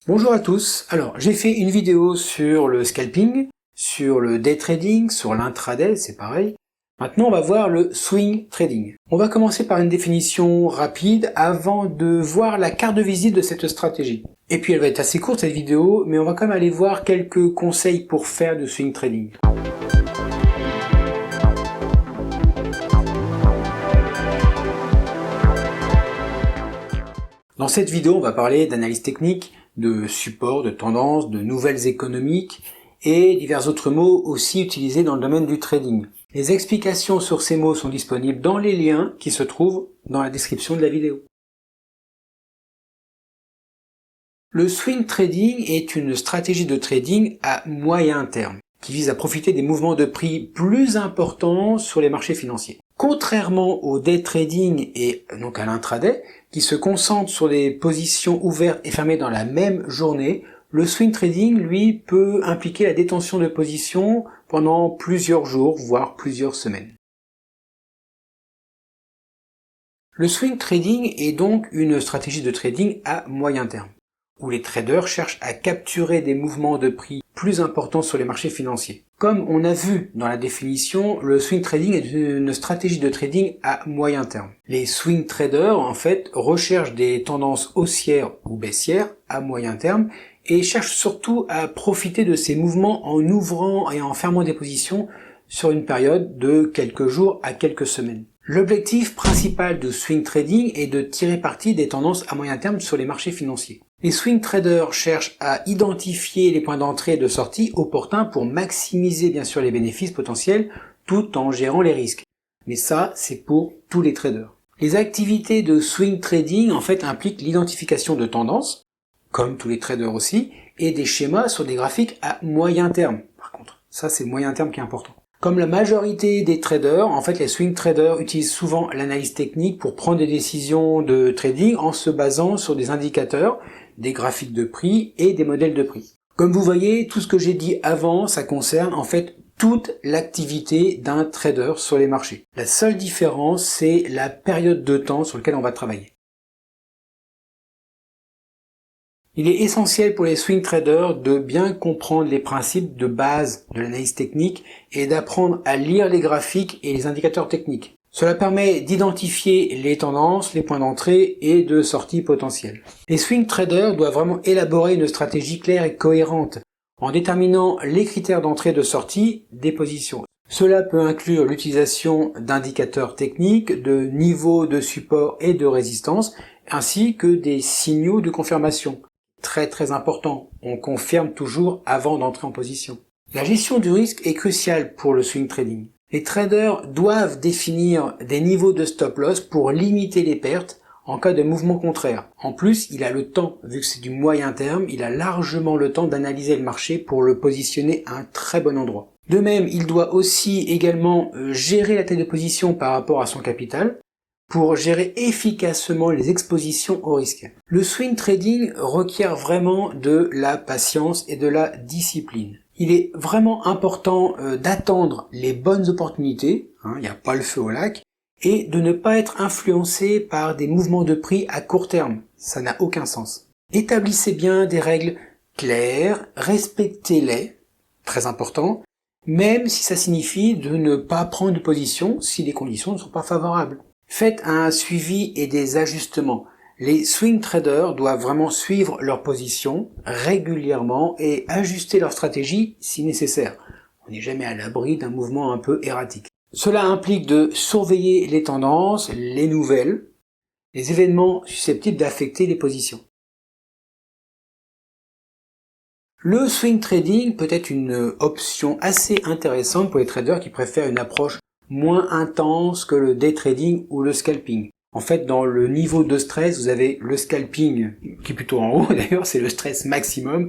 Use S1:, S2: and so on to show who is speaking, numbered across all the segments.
S1: Bonjour à tous. Alors, j'ai fait une vidéo sur le scalping, sur le day trading, sur l'intraday, c'est pareil. Maintenant, on va voir le swing trading. On va commencer par une définition rapide avant de voir la carte de visite de cette stratégie. Et puis, elle va être assez courte cette vidéo, mais on va quand même aller voir quelques conseils pour faire du swing trading. Dans cette vidéo, on va parler d'analyse technique, de support, de tendance, de nouvelles économiques et divers autres mots aussi utilisés dans le domaine du trading. Les explications sur ces mots sont disponibles dans les liens qui se trouvent dans la description de la vidéo. Le swing trading est une stratégie de trading à moyen terme qui vise à profiter des mouvements de prix plus importants sur les marchés financiers. Contrairement au day trading et donc à l'intraday, qui se concentre sur des positions ouvertes et fermées dans la même journée, le swing trading, lui, peut impliquer la détention de positions pendant plusieurs jours, voire plusieurs semaines. Le swing trading est donc une stratégie de trading à moyen terme, où les traders cherchent à capturer des mouvements de prix plus importants sur les marchés financiers. Comme on a vu dans la définition, le swing trading est une stratégie de trading à moyen terme. Les swing traders, en fait, recherchent des tendances haussières ou baissières à moyen terme et cherchent surtout à profiter de ces mouvements en ouvrant et en fermant des positions sur une période de quelques jours à quelques semaines. L'objectif principal de swing trading est de tirer parti des tendances à moyen terme sur les marchés financiers. Les swing traders cherchent à identifier les points d'entrée et de sortie opportuns pour maximiser bien sûr les bénéfices potentiels tout en gérant les risques. Mais ça, c'est pour tous les traders. Les activités de swing trading en fait impliquent l'identification de tendances, comme tous les traders aussi, et des schémas sur des graphiques à moyen terme. Par contre, ça c'est le moyen terme qui est important. Comme la majorité des traders, en fait les swing traders utilisent souvent l'analyse technique pour prendre des décisions de trading en se basant sur des indicateurs, des graphiques de prix et des modèles de prix. Comme vous voyez, tout ce que j'ai dit avant, ça concerne en fait toute l'activité d'un trader sur les marchés. La seule différence, c'est la période de temps sur laquelle on va travailler. Il est essentiel pour les swing traders de bien comprendre les principes de base de l'analyse technique et d'apprendre à lire les graphiques et les indicateurs techniques. Cela permet d'identifier les tendances, les points d'entrée et de sortie potentiels. Les swing traders doivent vraiment élaborer une stratégie claire et cohérente en déterminant les critères d'entrée et de sortie des positions. Cela peut inclure l'utilisation d'indicateurs techniques, de niveaux de support et de résistance, ainsi que des signaux de confirmation. Très important, on confirme toujours avant d'entrer en position. La gestion du risque est cruciale pour le swing trading. Les traders doivent définir des niveaux de stop loss pour limiter les pertes en cas de mouvement contraire. En plus, il a le temps, vu que c'est du moyen terme, il a largement le temps d'analyser le marché pour le positionner à un très bon endroit. De même, il doit aussi également gérer la tête de position par rapport à son capital, pour gérer efficacement les expositions au risque. Le swing trading requiert vraiment de la patience et de la discipline. Il est vraiment important d'attendre les bonnes opportunités, il n'y a pas le feu au lac, et de ne pas être influencé par des mouvements de prix à court terme. Ça n'a aucun sens. Établissez bien des règles claires, respectez-les, très important, même si ça signifie de ne pas prendre de position si les conditions ne sont pas favorables. Faites un suivi et des ajustements. Les swing traders doivent vraiment suivre leur position régulièrement et ajuster leur stratégie si nécessaire. On n'est jamais à l'abri d'un mouvement un peu erratique. Cela implique de surveiller les tendances, les nouvelles, les événements susceptibles d'affecter les positions. Le swing trading peut être une option assez intéressante pour les traders qui préfèrent une approche moins intense que le day trading ou le scalping. En fait, dans le niveau de stress, vous avez le scalping, qui est plutôt en haut d'ailleurs, c'est le stress maximum.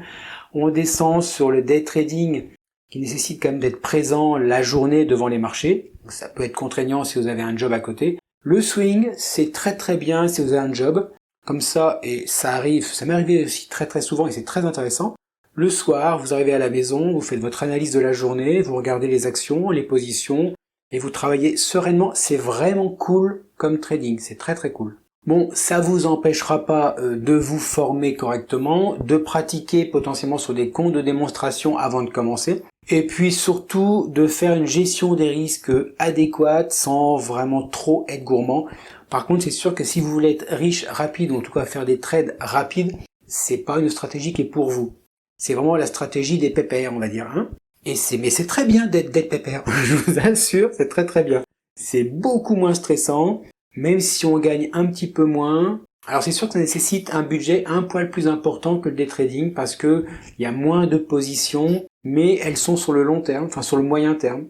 S1: On descend sur le day trading, qui nécessite quand même d'être présent la journée devant les marchés. Ça peut être contraignant si vous avez un job à côté. Le swing, c'est très bien si vous avez un job. Comme ça, et ça m'est arrivé aussi très souvent et c'est très intéressant. Le soir, vous arrivez à la maison, vous faites votre analyse de la journée, vous regardez les actions, les positions, et vous travaillez sereinement. C'est vraiment cool comme trading, c'est très cool. Bon, ça vous empêchera pas de vous former correctement, de pratiquer potentiellement sur des comptes de démonstration avant de commencer, et puis surtout de faire une gestion des risques adéquate sans vraiment trop être gourmand. Par contre, c'est sûr que si vous voulez être riche rapide, ou en tout cas faire des trades rapides, c'est pas une stratégie qui est pour vous. C'est vraiment la stratégie des pépères, on va dire, hein. Mais c'est très bien d'être pépère. Je vous assure, c'est très très bien. C'est beaucoup moins stressant. Même si on gagne un petit peu moins, alors c'est sûr que ça nécessite un budget un poil plus important que le day trading parce que il y a moins de positions, mais elles sont sur le long terme, enfin sur le moyen terme.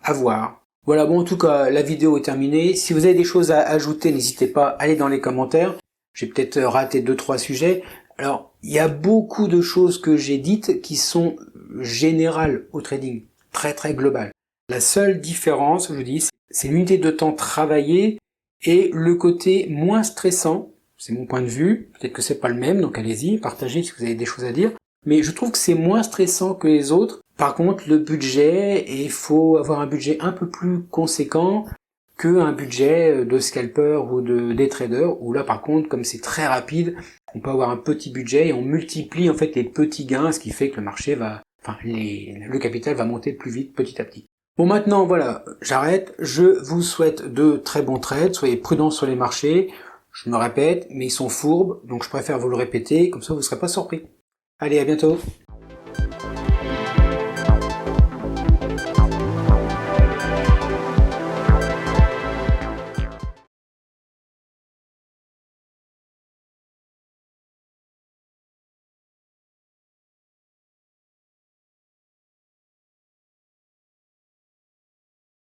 S1: À voir. Voilà, bon en tout cas, la vidéo est terminée. Si vous avez des choses à ajouter, n'hésitez pas à aller dans les commentaires. J'ai peut-être raté 2-3 sujets. Alors, il y a beaucoup de choses que j'ai dites qui sont générales au trading, très très globales. La seule différence, je vous dis, c'est l'unité de temps travaillée et le côté moins stressant, c'est mon point de vue, peut-être que c'est pas le même, donc allez-y, partagez si vous avez des choses à dire, mais je trouve que c'est moins stressant que les autres. Par contre, le budget, et il faut avoir un budget un peu plus conséquent qu'un budget de scalper ou de day trader, où là par contre, comme c'est très rapide, on peut avoir un petit budget et on multiplie en fait les petits gains, ce qui fait que le marché va, le capital va monter plus vite petit à petit. Bon maintenant voilà, j'arrête, je vous souhaite de très bons trades, soyez prudents sur les marchés, je me répète, mais ils sont fourbes, donc je préfère vous le répéter, comme ça vous ne serez pas surpris. Allez, à bientôt.